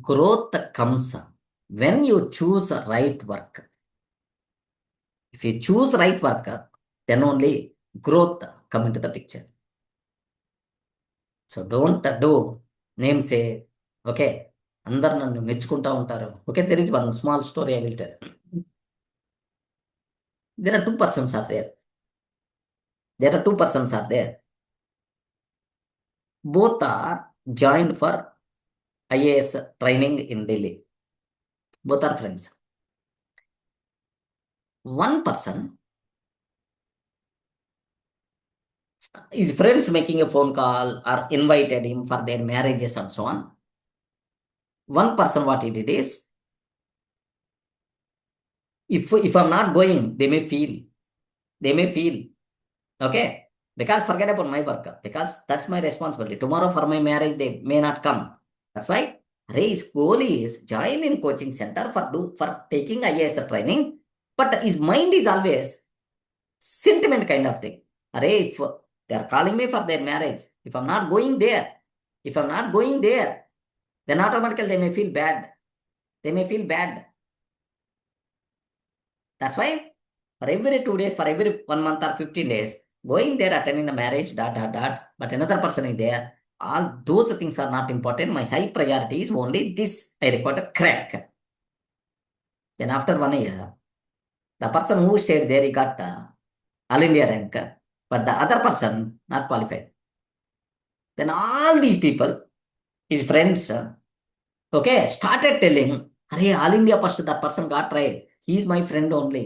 growth comes when you choose right work. If you choose right work, then only growth come into the picture. So don't do name say, okay, అందరు నన్ను మెచ్చుకుంటా ఉంటారు. Okay, there is one small story I will tell. There are two persons are there. There are two persons are there. Both are joined for IAS training in Delhi. Both are friends. One person, his friends making a phone call or invited him for their marriages and so on. One person, what he did is, if I'm not going, they may feel, okay, because forget about my work, because that's my responsibility. Tomorrow for my marriage, they may not come. That's why his goal is join in coaching center for taking IAS training, but his mind is always sentiment kind of thing. If they are calling me for their marriage, if I'm not going there, then automatically they may feel bad. That's why for every 2 days, for every 1 month or 15 days, going there, attending the marriage, but another person is there. All those things are not important. My high priority is only this. I record a crack. Then after 1 year, the person who stayed there, he got All India rank, but the other person not qualified. Then all these people, his friends, okay, started telling, Arey, All India first, that person got right. He's my friend only.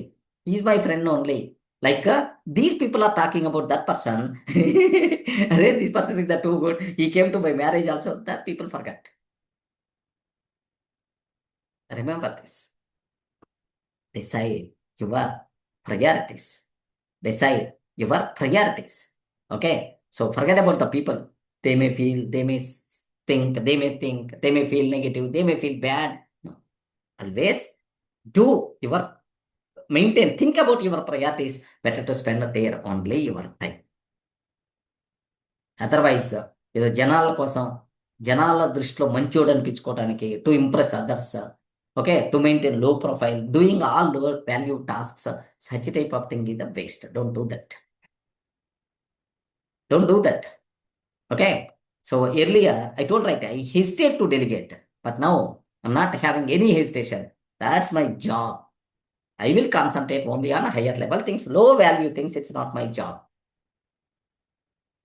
Like these people are talking about that person. Arey, this person is that too good. He came to my marriage also. That people forget. Remember this. Decide your priorities. Okay. So forget about the people. They may feel, they may think, they may feel negative, they may feel bad. No. Always think about your priorities. Better to spend there only your time. Otherwise, ఏదో జనాల కోసం జనాల దృష్టిలో మంచోడు అనిపించుకోవడానికి, to impress others, okay, to maintain low profile, doing all low value tasks, such type of thing is the waste. Don't do that. Okay. So earlier I told, right, I hesitate to delegate, but now I'm not having any hesitation. That's my job. I will concentrate only on higher level things. Low value things, it's not my job.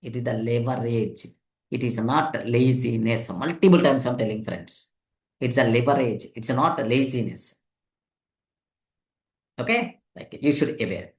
It is the leverage. It is not laziness. Multiple times I'm telling friends, it's a leverage. It's not a laziness. Okay, like you should aware.